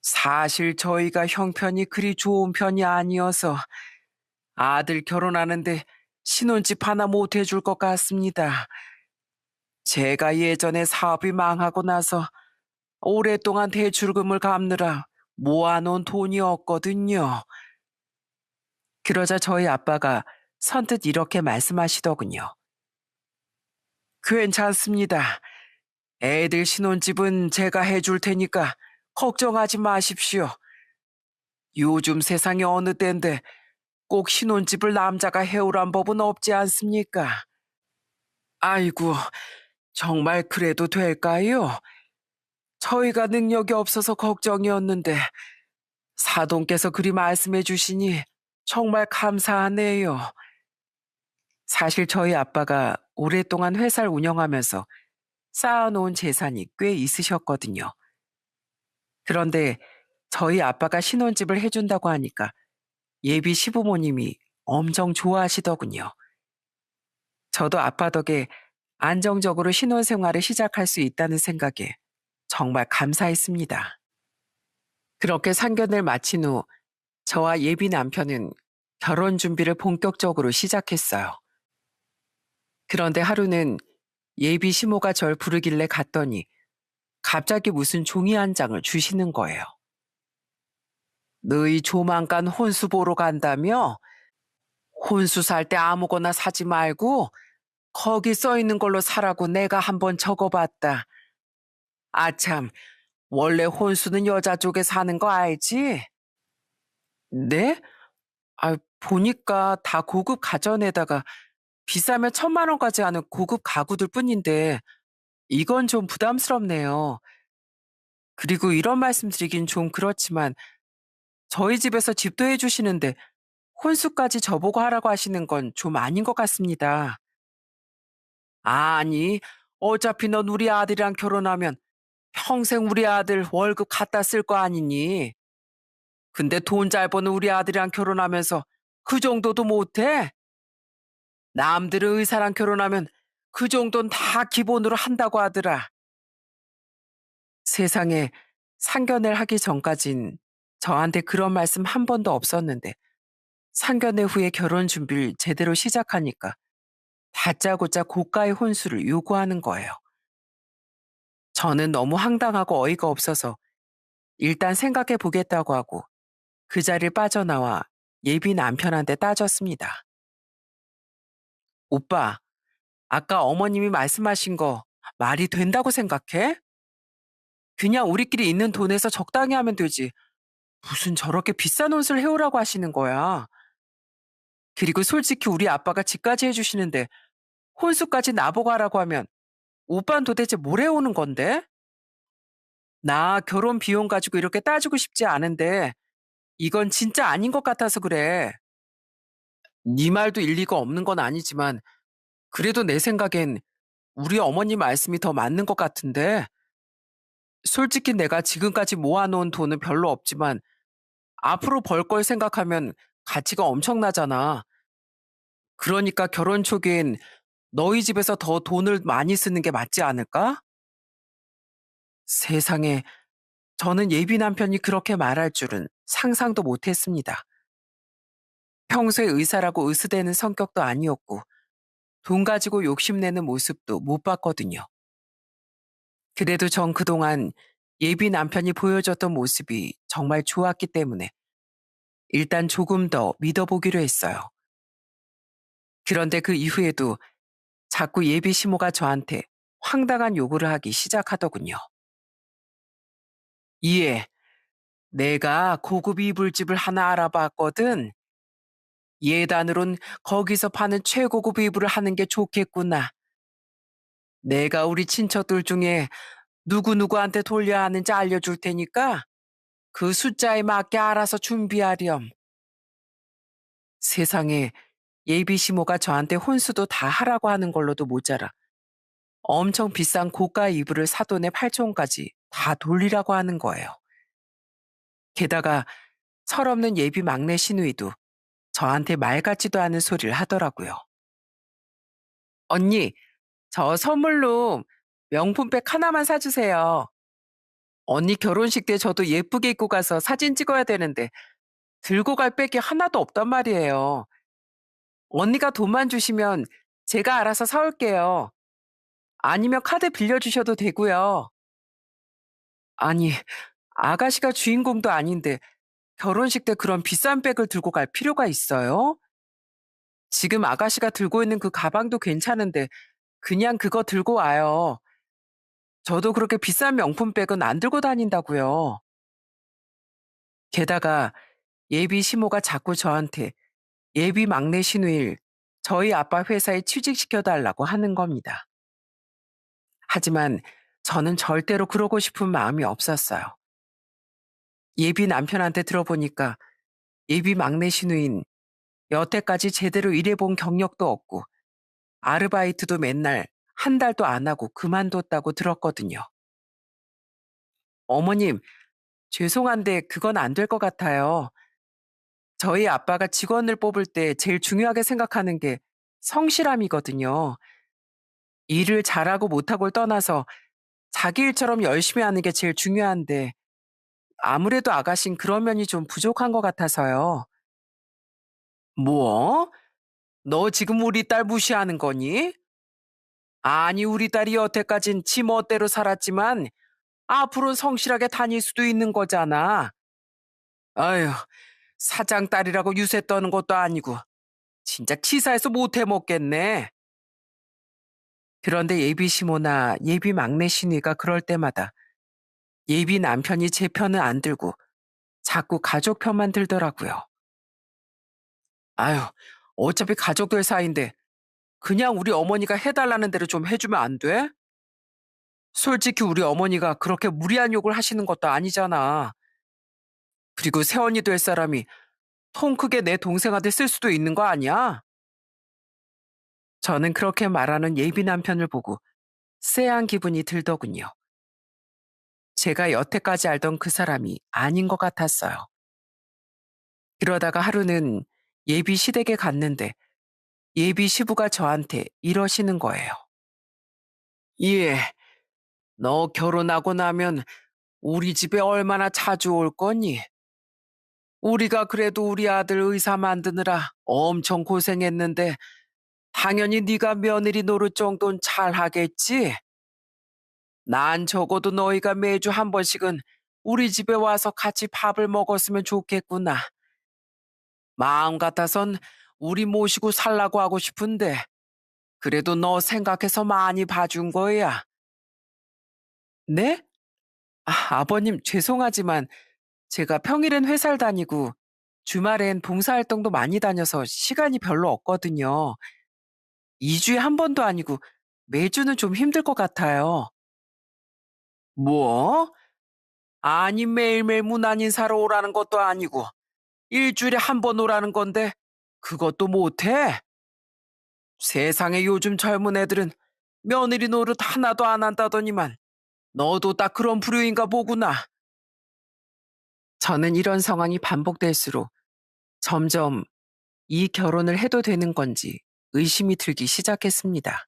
사실 저희가 형편이 그리 좋은 편이 아니어서 아들 결혼하는데 신혼집 하나 못 해줄 것 같습니다. 제가 예전에 사업이 망하고 나서 오랫동안 대출금을 갚느라 모아놓은 돈이 없거든요. 그러자 저희 아빠가 선뜻 이렇게 말씀하시더군요. 괜찮습니다. 애들 신혼집은 제가 해줄 테니까 걱정하지 마십시오. 요즘 세상이 어느 때인데 꼭 신혼집을 남자가 해오란 법은 없지 않습니까? 아이고, 정말 그래도 될까요? 저희가 능력이 없어서 걱정이었는데 사돈께서 그리 말씀해 주시니 정말 감사하네요. 사실 저희 아빠가 오랫동안 회사를 운영하면서 쌓아놓은 재산이 꽤 있으셨거든요. 그런데 저희 아빠가 신혼집을 해준다고 하니까 예비 시부모님이 엄청 좋아하시더군요. 저도 아빠 덕에 안정적으로 신혼생활을 시작할 수 있다는 생각에 정말 감사했습니다. 그렇게 상견을 마친 후 저와 예비 남편은 결혼 준비를 본격적으로 시작했어요. 그런데 하루는 예비 시모가 절 부르길래 갔더니 갑자기 무슨 종이 한 장을 주시는 거예요. 너희 조만간 혼수 보러 간다며? 혼수 살 때 아무거나 사지 말고 거기 써 있는 걸로 사라고 내가 한번 적어봤다. 아참, 원래 혼수는 여자 쪽에 사는 거 알지? 네? 아, 보니까 다 고급 가전에다가 비싸면 1,000만 원까지 하는 고급 가구들 뿐인데 이건 좀 부담스럽네요. 그리고 이런 말씀 드리긴 좀 그렇지만 저희 집에서 집도 해주시는데 혼수까지 저보고 하라고 하시는 건 좀 아닌 것 같습니다. 아니, 어차피 넌 우리 아들이랑 결혼하면 평생 우리 아들 월급 갖다 쓸 거 아니니? 근데 돈 잘 버는 우리 아들이랑 결혼하면서 그 정도도 못해? 남들은 의사랑 결혼하면 그 정도는 다 기본으로 한다고 하더라. 세상에 상견례를 하기 전까진 저한테 그런 말씀 한 번도 없었는데 상견례 후에 결혼 준비를 제대로 시작하니까 다짜고짜 고가의 혼수를 요구하는 거예요. 저는 너무 황당하고 어이가 없어서 일단 생각해 보겠다고 하고 그 자리를 빠져나와 예비 남편한테 따졌습니다. 오빠, 아까 어머님이 말씀하신 거 말이 된다고 생각해? 그냥 우리끼리 있는 돈에서 적당히 하면 되지. 무슨 저렇게 비싼 옷을 해오라고 하시는 거야. 그리고 솔직히 우리 아빠가 집까지 해주시는데 혼수까지 나보고 하라고 하면 오빠는 도대체 뭘 해오는 건데? 나 결혼 비용 가지고 이렇게 따지고 싶지 않은데 이건 진짜 아닌 것 같아서 그래. 네 말도 일리가 없는 건 아니지만 그래도 내 생각엔 우리 어머니 말씀이 더 맞는 것 같은데 솔직히 내가 지금까지 모아놓은 돈은 별로 없지만 앞으로 벌 걸 생각하면 가치가 엄청나잖아. 그러니까 결혼 초기엔 너희 집에서 더 돈을 많이 쓰는 게 맞지 않을까? 세상에, 저는 예비 남편이 그렇게 말할 줄은 상상도 못 했습니다. 평소에 의사라고 으스대는 성격도 아니었고, 돈 가지고 욕심내는 모습도 못 봤거든요. 그래도 전 그동안 예비 남편이 보여줬던 모습이 정말 좋았기 때문에 일단 조금 더 믿어보기로 했어요. 그런데 그 이후에도 자꾸 예비 시모가 저한테 황당한 요구를 하기 시작하더군요. 이에 내가 고급 이불집을 하나 알아봤거든. 예단으론 거기서 파는 최고급 이불을 하는 게 좋겠구나. 내가 우리 친척들 중에 누구누구한테 돌려야 하는지 알려줄 테니까 그 숫자에 맞게 알아서 준비하렴. 세상에 예비 시모가 저한테 혼수도 다 하라고 하는 걸로도 모자라 엄청 비싼 고가 이불을 사돈의 팔촌까지 다 돌리라고 하는 거예요. 게다가 철없는 예비 막내 시누이도 저한테 말 같지도 않은 소리를 하더라고요. 언니, 저 선물로 명품백 하나만 사주세요. 언니 결혼식 때 저도 예쁘게 입고 가서 사진 찍어야 되는데 들고 갈 백이 하나도 없단 말이에요. 언니가 돈만 주시면 제가 알아서 사올게요. 아니면 카드 빌려주셔도 되고요. 아니, 아가씨가 주인공도 아닌데 결혼식 때 그런 비싼 백을 들고 갈 필요가 있어요? 지금 아가씨가 들고 있는 그 가방도 괜찮은데 그냥 그거 들고 와요. 저도 그렇게 비싼 명품백은 안 들고 다닌다고요. 게다가 예비 시모가 자꾸 저한테 예비 막내 시누일 저희 아빠 회사에 취직시켜 달라고 하는 겁니다. 하지만 저는 절대로 그러고 싶은 마음이 없었어요. 예비 남편한테 들어보니까 예비 막내 시누인 여태까지 제대로 일해본 경력도 없고 아르바이트도 맨날 한 달도 안 하고 그만뒀다고 들었거든요. 어머님, 죄송한데 그건 안 될 것 같아요. 저희 아빠가 직원을 뽑을 때 제일 중요하게 생각하는 게 성실함이거든요. 일을 잘하고 못하고를 떠나서 자기 일처럼 열심히 하는 게 제일 중요한데 아무래도 아가씨는 그런 면이 좀 부족한 것 같아서요. 뭐? 너 지금 우리 딸 무시하는 거니? 아니, 우리 딸이 여태까진 지 멋대로 살았지만 앞으로 성실하게 다닐 수도 있는 거잖아. 아휴, 사장 딸이라고 유세 떠는 것도 아니고 진짜 치사해서 못해 먹겠네. 그런데 예비 시모나 예비 막내 시누이가 그럴 때마다 예비 남편이 제 편은 안 들고 자꾸 가족 편만 들더라고요. 아휴, 어차피 가족들 사이인데 그냥 우리 어머니가 해달라는 대로 좀 해주면 안 돼? 솔직히 우리 어머니가 그렇게 무리한 욕을 하시는 것도 아니잖아. 그리고 새언니 될 사람이 통 크게 내 동생한테 쓸 수도 있는 거 아니야? 저는 그렇게 말하는 예비 남편을 보고 쎄한 기분이 들더군요. 제가 여태까지 알던 그 사람이 아닌 것 같았어요. 그러다가 하루는 예비 시댁에 갔는데 예비 시부가 저한테 이러시는 거예요. 예, 너 결혼하고 나면 우리 집에 얼마나 자주 올 거니? 우리가 그래도 우리 아들 의사 만드느라 엄청 고생했는데 당연히 네가 며느리 노릇 정도는 잘 하겠지? 난 적어도 너희가 매주 한 번씩은 우리 집에 와서 같이 밥을 먹었으면 좋겠구나. 마음 같아선 우리 모시고 살라고 하고 싶은데 그래도 너 생각해서 많이 봐준 거야. 네? 아버님 죄송하지만 제가 평일엔 회사를 다니고 주말엔 봉사활동도 많이 다녀서 시간이 별로 없거든요. 2주에 한 번도 아니고 매주는 좀 힘들 것 같아요. 뭐? 아니 매일매일 문안 인사로 오라는 것도 아니고 일주일에 한 번 오라는 건데 그것도 못해? 세상에 요즘 젊은 애들은 며느리 노릇 하나도 안 한다더니만 너도 딱 그런 부류인가 보구나. 저는 이런 상황이 반복될수록 점점 이 결혼을 해도 되는 건지 의심이 들기 시작했습니다.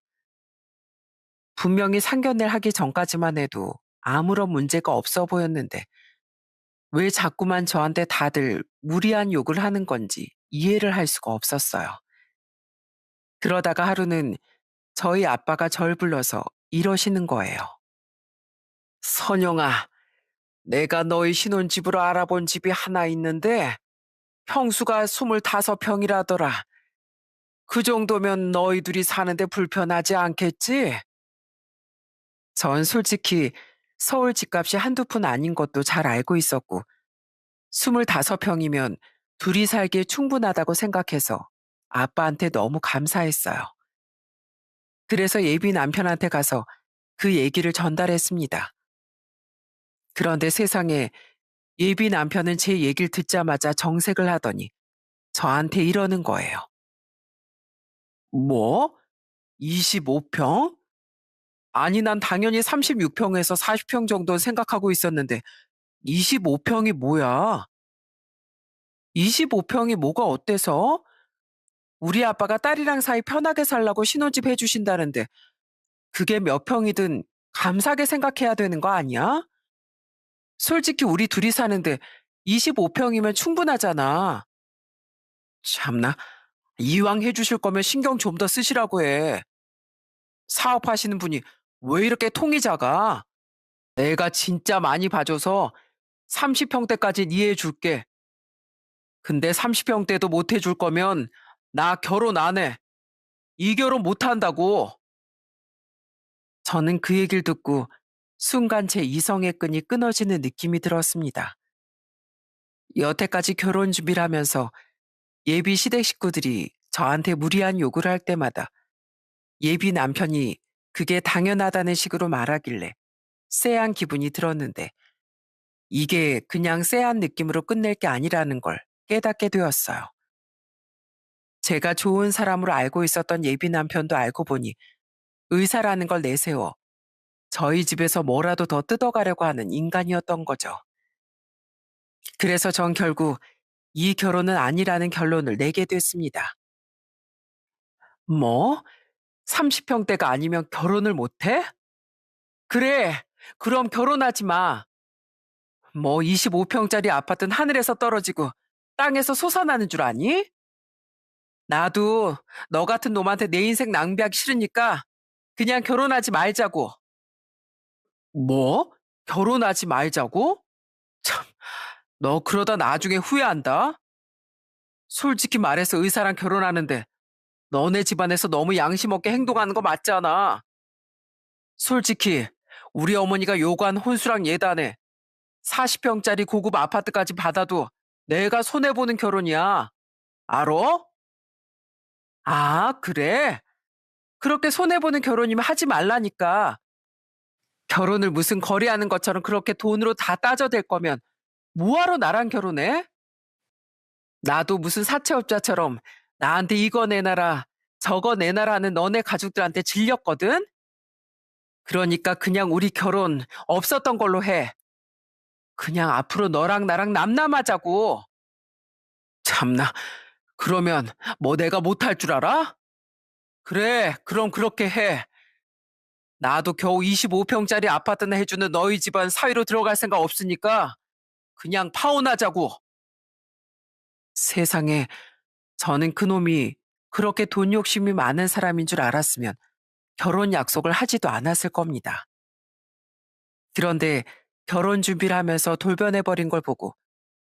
분명히 상견례 하기 전까지만 해도 아무런 문제가 없어 보였는데 왜 자꾸만 저한테 다들 무리한 욕을 하는 건지 이해를 할 수가 없었어요. 그러다가 하루는 저희 아빠가 절 불러서 이러시는 거예요. 선영아, 내가 너희 신혼집으로 알아본 집이 하나 있는데 평수가 25평이라더라. 그 정도면 너희 둘이 사는데 불편하지 않겠지? 전 솔직히 서울 집값이 한두 푼 아닌 것도 잘 알고 있었고 25평이면 둘이 살기에 충분하다고 생각해서 아빠한테 너무 감사했어요. 그래서 예비 남편한테 가서 그 얘기를 전달했습니다. 그런데 세상에 예비 남편은 제 얘기를 듣자마자 정색을 하더니 저한테 이러는 거예요. 뭐? 25평? 아니, 난 당연히 36평에서 40평 정도 생각하고 있었는데 25평이 뭐야? 25평이 뭐가 어때서? 우리 아빠가 딸이랑 사이 편하게 살라고 신혼집 해주신다는데 그게 몇 평이든 감사하게 생각해야 되는 거 아니야? 솔직히 우리 둘이 사는데 25평이면 충분하잖아. 참나, 이왕 해주실 거면 신경 좀 더 쓰시라고 해. 사업하시는 분이 왜 이렇게 통이 작아? 내가 진짜 많이 봐줘서 30평대까지 이해해 줄게. 근데 30평대도 못 해줄 거면 나 결혼 안 해. 이 결혼 못 한다고. 저는 그 얘기를 듣고 순간 제 이성의 끈이 끊어지는 느낌이 들었습니다. 여태까지 결혼 준비를 하면서 예비 시댁 식구들이 저한테 무리한 요구를 할 때마다 예비 남편이 그게 당연하다는 식으로 말하길래 쎄한 기분이 들었는데 이게 그냥 쎄한 느낌으로 끝낼 게 아니라는 걸 깨닫게 되었어요. 제가 좋은 사람으로 알고 있었던 예비 남편도 알고 보니 의사라는 걸 내세워 저희 집에서 뭐라도 더 뜯어가려고 하는 인간이었던 거죠. 그래서 전 결국 이 결혼은 아니라는 결론을 내게 됐습니다. 뭐? 30평대가 아니면 결혼을 못 해? 그래. 그럼 결혼하지 마. 뭐 25평짜리 아파트는 하늘에서 떨어지고 땅에서 솟아나는 줄 아니? 나도 너 같은 놈한테 내 인생 낭비하기 싫으니까 그냥 결혼하지 말자고. 뭐? 결혼하지 말자고? 참, 너 그러다 나중에 후회한다. 솔직히 말해서 의사랑 결혼하는데 너네 집안에서 너무 양심 없게 행동하는 거 맞잖아. 솔직히 우리 어머니가 요구한 혼수랑 예단에 40평짜리 고급 아파트까지 받아도 내가 손해보는 결혼이야. 알어? 아, 그래? 그렇게 손해보는 결혼이면 하지 말라니까. 결혼을 무슨 거래하는 것처럼 그렇게 돈으로 다 따져댈 거면 뭐하러 나랑 결혼해? 나도 무슨 사채업자처럼 나한테 이거 내놔라, 저거 내놔라 하는 너네 가족들한테 질렸거든? 그러니까 그냥 우리 결혼 없었던 걸로 해. 그냥 앞으로 너랑 나랑 남남하자고. 참나, 그러면 뭐 내가 못할 줄 알아? 그래, 그럼 그렇게 해. 나도 겨우 25평짜리 아파트나 해주는 너희 집안 사위로 들어갈 생각 없으니까 그냥 파혼하자고. 세상에, 저는 그놈이 그렇게 돈 욕심이 많은 사람인 줄 알았으면 결혼 약속을 하지도 않았을 겁니다. 그런데 결혼 준비를 하면서 돌변해버린 걸 보고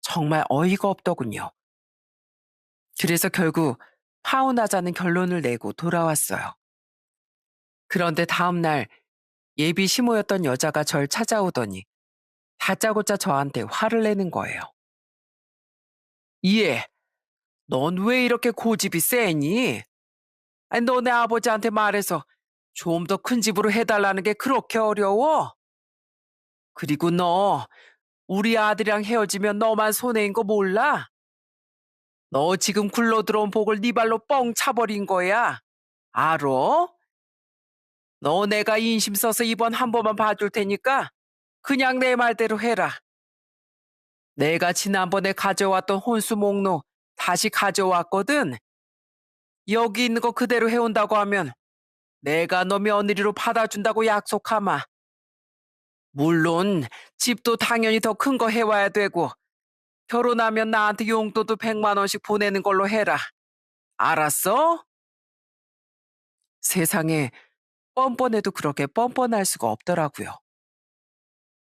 정말 어이가 없더군요. 그래서 결국 파혼하자는 결론을 내고 돌아왔어요. 그런데 다음날 예비 시모였던 여자가 절 찾아오더니 다짜고짜 저한테 화를 내는 거예요. 이해, 넌 왜 이렇게 고집이 세니? 아니, 너네 아버지한테 말해서 좀 더 큰 집으로 해달라는 게 그렇게 어려워? 그리고 너 우리 아들이랑 헤어지면 너만 손해인 거 몰라? 너 지금 굴러 들어온 복을 네 발로 뻥 차버린 거야. 알어? 너 내가 인심 써서 이번 한 번만 봐줄 테니까 그냥 내 말대로 해라. 내가 지난번에 가져왔던 혼수 목록 다시 가져왔거든. 여기 있는 거 그대로 해온다고 하면 내가 너 며느리로 받아준다고 약속하마. 물론 집도 당연히 더 큰 거 해와야 되고 결혼하면 나한테 용돈도 100만 원씩 보내는 걸로 해라. 알았어? 세상에, 뻔뻔해도 그렇게 뻔뻔할 수가 없더라고요.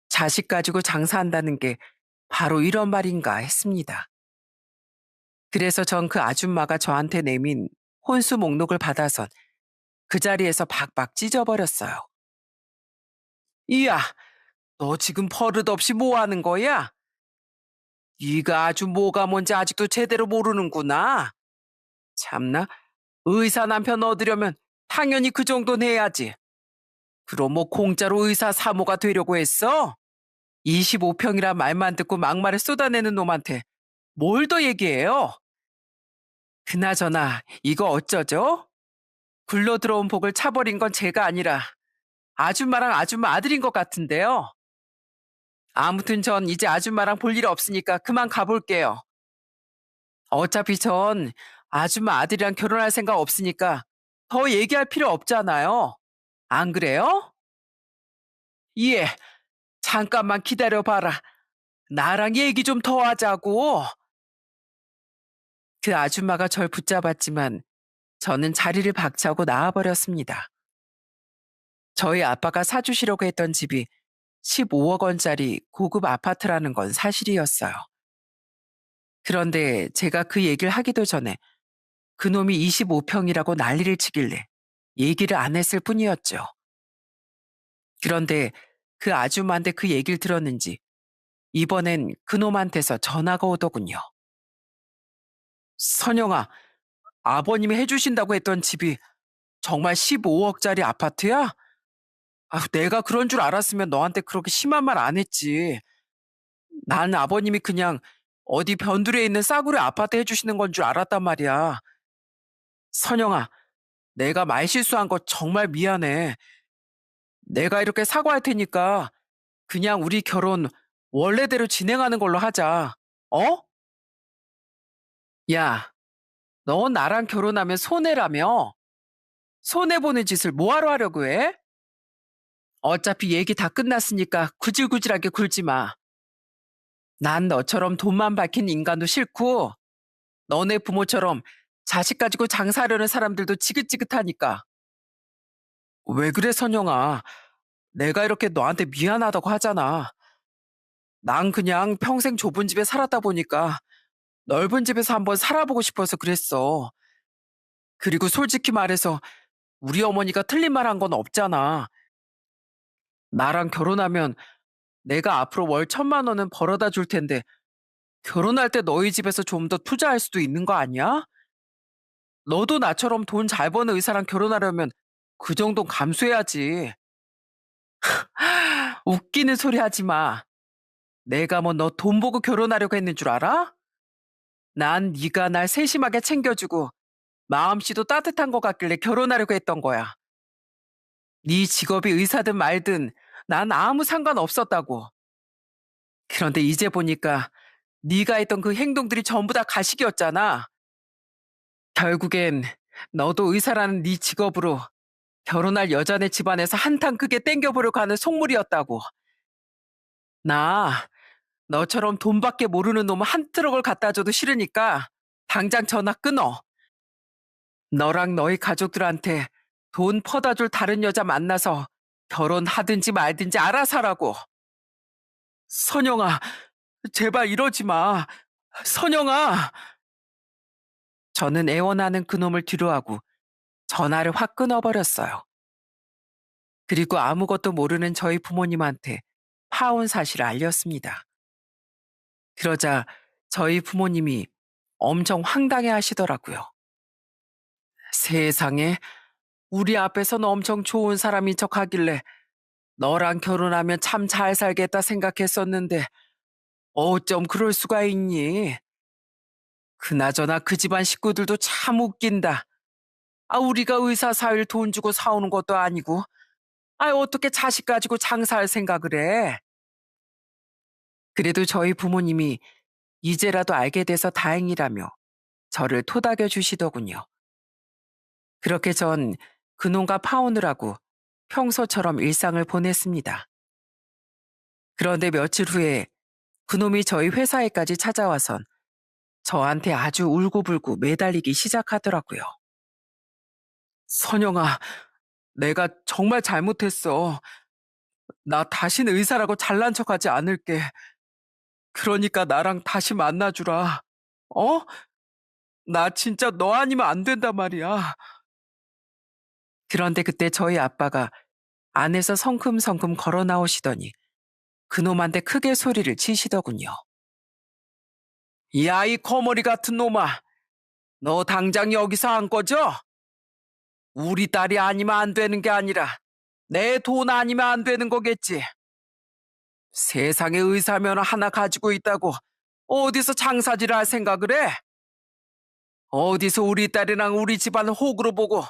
자식 가지고 장사한다는 게 바로 이런 말인가 했습니다. 그래서 전 그 아줌마가 저한테 내민 혼수 목록을 받아선 그 자리에서 박박 찢어버렸어요. 이야, 너 지금 버릇없이 뭐 하는 거야? 네가 아주 뭐가 뭔지 아직도 제대로 모르는구나. 참나, 의사 남편 얻으려면 당연히 그 정도는 해야지. 그럼 뭐 공짜로 의사 사모가 되려고 했어? 25평이라 말만 듣고 막말을 쏟아내는 놈한테 뭘 더 얘기해요? 그나저나 이거 어쩌죠? 굴러 들어온 복을 차버린 건 제가 아니라 아줌마랑 아줌마 아들인 것 같은데요. 아무튼 전 이제 아줌마랑 볼 일 없으니까 그만 가볼게요. 어차피 전 아줌마 아들이랑 결혼할 생각 없으니까 더 얘기할 필요 없잖아요. 안 그래요? 예, 잠깐만 기다려봐라. 나랑 얘기 좀 더 하자고. 그 아줌마가 절 붙잡았지만 저는 자리를 박차고 나와버렸습니다. 저희 아빠가 사주시려고 했던 집이 15억 원짜리 고급 아파트라는 건 사실이었어요. 그런데 제가 그 얘기를 하기도 전에 그놈이 25평이라고 난리를 치길래 얘기를 안 했을 뿐이었죠. 그런데 그 아줌마한테 그 얘기를 들었는지 이번엔 그놈한테서 전화가 오더군요. 선영아, 아버님이 해주신다고 했던 집이 정말 15억짜리 아파트야? 아, 내가 그런 줄 알았으면 너한테 그렇게 심한 말 안 했지. 난 아버님이 그냥 어디 변두리에 있는 싸구려 아파트 해주시는 건 줄 알았단 말이야. 선영아, 내가 말 실수한 거 정말 미안해. 내가 이렇게 사과할 테니까 그냥 우리 결혼 원래대로 진행하는 걸로 하자. 어? 야, 너 나랑 결혼하면 손해라며? 손해보는 짓을 뭐하러 하려고 해? 어차피 얘기 다 끝났으니까 구질구질하게 굴지 마. 난 너처럼 돈만 밝힌 인간도 싫고 너네 부모처럼 자식 가지고 장사하려는 사람들도 지긋지긋하니까. 왜 그래, 선영아? 내가 이렇게 너한테 미안하다고 하잖아. 난 그냥 평생 좁은 집에 살았다 보니까 넓은 집에서 한번 살아보고 싶어서 그랬어. 그리고 솔직히 말해서 우리 어머니가 틀린 말 한 건 없잖아. 나랑 결혼하면 내가 앞으로 월 1,000만 원은 벌어다 줄 텐데 결혼할 때 너희 집에서 좀 더 투자할 수도 있는 거 아니야? 너도 나처럼 돈 잘 버는 의사랑 결혼하려면 그 정도는 감수해야지. 웃기는 소리 하지 마. 내가 뭐 너 돈 보고 결혼하려고 했는 줄 알아? 난 네가 날 세심하게 챙겨주고 마음씨도 따뜻한 것 같길래 결혼하려고 했던 거야. 네 직업이 의사든 말든 난 아무 상관 없었다고. 그런데 이제 보니까 네가 했던 그 행동들이 전부 다 가식이었잖아. 결국엔 너도 의사라는 네 직업으로 결혼할 여자네 집안에서 한탕 크게 땡겨보려고 하는 속물이었다고. 나 너처럼 돈밖에 모르는 놈은 한 트럭을 갖다 줘도 싫으니까 당장 전화 끊어. 너랑 너희 가족들한테 돈 퍼다 줄 다른 여자 만나서 결혼하든지 말든지 알아서 하라고. 선영아, 제발 이러지 마. 선영아. 저는 애원하는 그놈을 뒤로하고 전화를 확 끊어버렸어요. 그리고 아무것도 모르는 저희 부모님한테 파혼 사실을 알렸습니다. 그러자 저희 부모님이 엄청 황당해 하시더라고요. 세상에, 우리 앞에서는 엄청 좋은 사람인 척 하길래 너랑 결혼하면 참 잘 살겠다 생각했었는데 어쩜 그럴 수가 있니? 그나저나 그 집안 식구들도 참 웃긴다. 아, 우리가 의사 사위를 돈 주고 사오는 것도 아니고, 아, 어떻게 자식 가지고 장사할 생각을 해? 그래도 저희 부모님이 이제라도 알게 돼서 다행이라며 저를 토닥여 주시더군요. 그렇게 전 그놈과 파혼을 하고 평소처럼 일상을 보냈습니다. 그런데 며칠 후에 그놈이 저희 회사에까지 찾아와선 저한테 아주 울고불고 매달리기 시작하더라고요. 선영아, 내가 정말 잘못했어. 나 다시는 의사라고 잘난 척하지 않을게. 그러니까 나랑 다시 만나주라. 어? 나 진짜 너 아니면 안 된단 말이야. 그런데 그때 저희 아빠가 안에서 성큼성큼 걸어 나오시더니 그놈한테 크게 소리를 치시더군요. 야, 이 거머리 같은 놈아. 너 당장 여기서 안 꺼져? 우리 딸이 아니면 안 되는 게 아니라 내 돈 아니면 안 되는 거겠지. 세상에 의사 면허 하나 가지고 있다고 어디서 장사질 할 생각을 해? 어디서 우리 딸이랑 우리 집안을 호구로 보고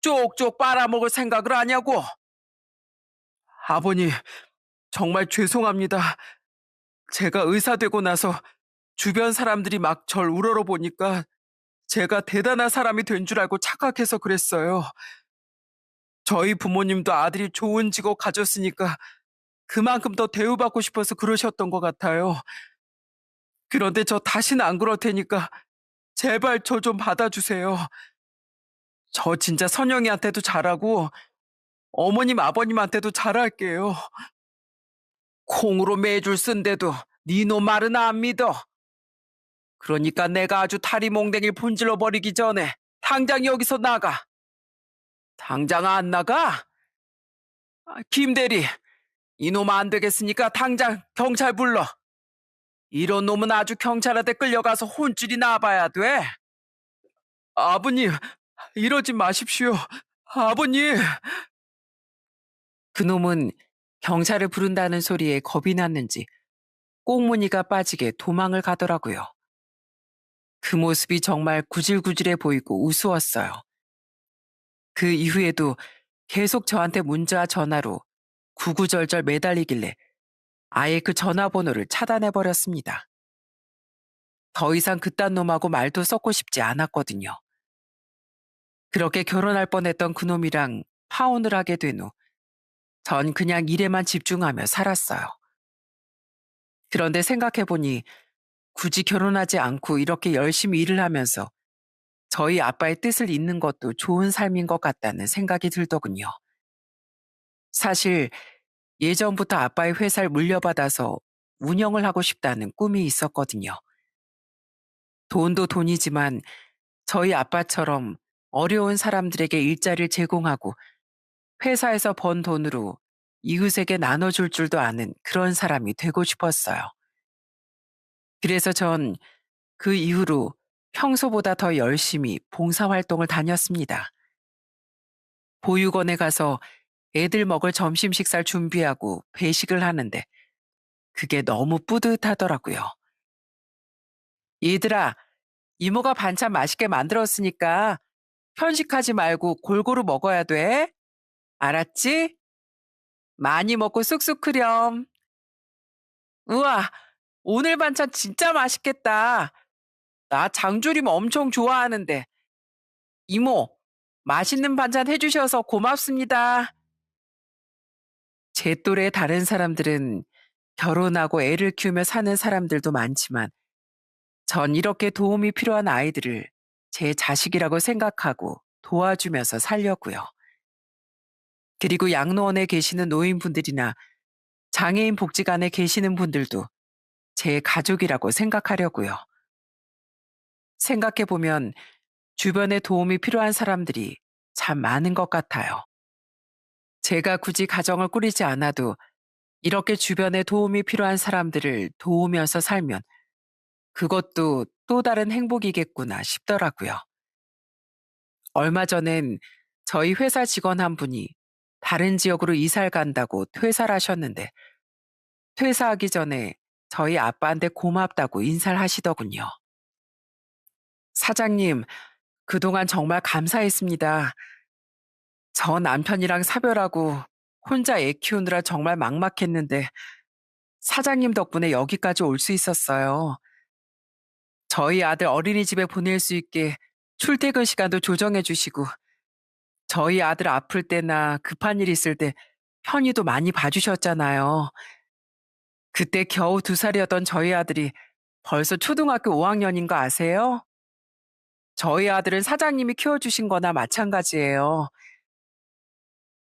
쪽쪽 빨아먹을 생각을 하냐고? 아버님, 정말 죄송합니다. 제가 의사 되고 나서 주변 사람들이 막 절 우러러보니까 제가 대단한 사람이 된 줄 알고 착각해서 그랬어요. 저희 부모님도 아들이 좋은 직업 가졌으니까 그만큼 더 대우받고 싶어서 그러셨던 것 같아요. 그런데 저 다시는 안 그럴 테니까 제발 저 좀 받아주세요. 저 진짜 선영이한테도 잘하고 어머님 아버님한테도 잘할게요. 콩으로 매줄 쓴데도 네 놈 말은 안 믿어. 그러니까 내가 아주 다리몽댕이를 분질러 버리기 전에 당장 여기서 나가. 당장 안 나가? 아, 김대리, 이놈 안 되겠으니까 당장 경찰 불러. 이런 놈은 아주 경찰한테 끌려가서 혼쭐이 나봐야 돼. 아버님, 이러지 마십시오. 아버님. 그놈은 경찰을 부른다는 소리에 겁이 났는지 꽁무니가 빠지게 도망을 가더라고요. 그 모습이 정말 구질구질해 보이고 우스웠어요. 그 이후에도 계속 저한테 문자와 전화로 구구절절 매달리길래 아예 그 전화번호를 차단해버렸습니다. 더 이상 그딴 놈하고 말도 섞고 싶지 않았거든요. 그렇게 결혼할 뻔했던 그놈이랑 파혼을 하게 된 후 전 그냥 일에만 집중하며 살았어요. 그런데 생각해보니 굳이 결혼하지 않고 이렇게 열심히 일을 하면서 저희 아빠의 뜻을 잇는 것도 좋은 삶인 것 같다는 생각이 들더군요. 사실 예전부터 아빠의 회사를 물려받아서 운영을 하고 싶다는 꿈이 있었거든요. 돈도 돈이지만 저희 아빠처럼 어려운 사람들에게 일자리를 제공하고 회사에서 번 돈으로 이웃에게 나눠줄 줄도 아는 그런 사람이 되고 싶었어요. 그래서 전 그 이후로 평소보다 더 열심히 봉사활동을 다녔습니다. 보육원에 가서 애들 먹을 점심 식사를 준비하고 배식을 하는데 그게 너무 뿌듯하더라고요. 얘들아, 이모가 반찬 맛있게 만들었으니까 편식하지 말고 골고루 먹어야 돼. 알았지? 많이 먹고 쑥쑥 크렴. 우와, 오늘 반찬 진짜 맛있겠다. 나 장조림 엄청 좋아하는데. 이모, 맛있는 반찬 해주셔서 고맙습니다. 제 또래 다른 사람들은 결혼하고 애를 키우며 사는 사람들도 많지만 전 이렇게 도움이 필요한 아이들을 제 자식이라고 생각하고 도와주면서 살려고요. 그리고 양로원에 계시는 노인분들이나 장애인 복지관에 계시는 분들도 제 가족이라고 생각하려고요. 생각해보면 주변에 도움이 필요한 사람들이 참 많은 것 같아요. 제가 굳이 가정을 꾸리지 않아도 이렇게 주변에 도움이 필요한 사람들을 도우면서 살면 그것도 또 다른 행복이겠구나 싶더라고요. 얼마 전엔 저희 회사 직원 한 분이 다른 지역으로 이사를 간다고 퇴사를 하셨는데 퇴사하기 전에 저희 아빠한테 고맙다고 인사를 하시더군요. 사장님, 그동안 정말 감사했습니다. 저 남편이랑 사별하고 혼자 애 키우느라 정말 막막했는데 사장님 덕분에 여기까지 올 수 있었어요. 저희 아들 어린이집에 보낼 수 있게 출퇴근 시간도 조정해 주시고 저희 아들 아플 때나 급한 일 있을 때 편의도 많이 봐주셨잖아요. 그때 겨우 2살이었던 저희 아들이 벌써 초등학교 5학년인 거 아세요? 저희 아들은 사장님이 키워주신 거나 마찬가지예요.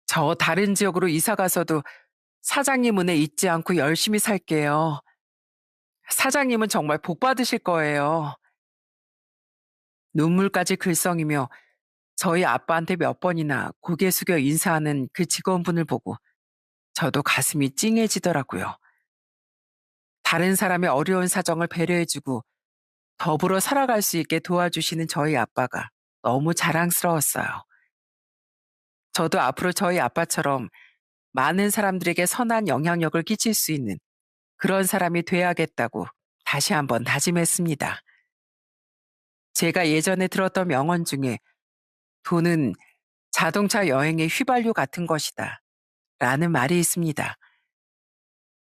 저 다른 지역으로 이사 가서도 사장님 은혜 잊지 않고 열심히 살게요. 사장님은 정말 복 받으실 거예요. 눈물까지 글썽이며 저희 아빠한테 몇 번이나 고개 숙여 인사하는 그 직원분을 보고 저도 가슴이 찡해지더라고요. 다른 사람의 어려운 사정을 배려해주고 더불어 살아갈 수 있게 도와주시는 저희 아빠가 너무 자랑스러웠어요. 저도 앞으로 저희 아빠처럼 많은 사람들에게 선한 영향력을 끼칠 수 있는 그런 사람이 돼야겠다고 다시 한번 다짐했습니다. 제가 예전에 들었던 명언 중에 돈은 자동차 여행의 휘발유 같은 것이다 라는 말이 있습니다.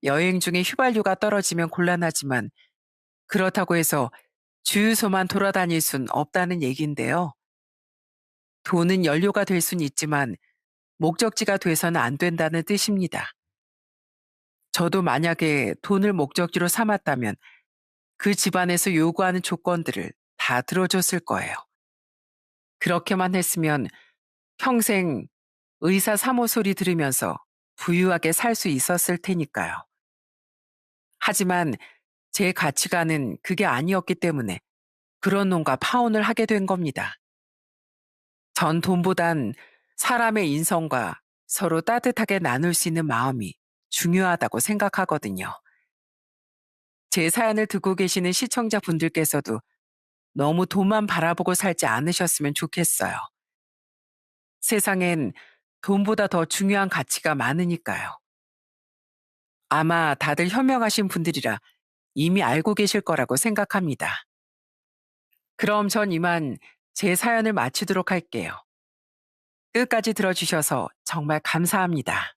여행 중에 휘발유가 떨어지면 곤란하지만 그렇다고 해서 주유소만 돌아다닐 순 없다는 얘기인데요. 돈은 연료가 될 순 있지만 목적지가 돼서는 안 된다는 뜻입니다. 저도 만약에 돈을 목적지로 삼았다면 그 집안에서 요구하는 조건들을 다 들어줬을 거예요. 그렇게만 했으면 평생 의사 사모 소리 들으면서 부유하게 살 수 있었을 테니까요. 하지만 제 가치관은 그게 아니었기 때문에 그런 놈과 파혼을 하게 된 겁니다. 전 돈보단 사람의 인성과 서로 따뜻하게 나눌 수 있는 마음이 중요하다고 생각하거든요. 제 사연을 듣고 계시는 시청자분들께서도 너무 돈만 바라보고 살지 않으셨으면 좋겠어요. 세상엔 돈보다 더 중요한 가치가 많으니까요. 아마 다들 현명하신 분들이라 이미 알고 계실 거라고 생각합니다. 그럼 전 이만 제 사연을 마치도록 할게요. 끝까지 들어주셔서 정말 감사합니다.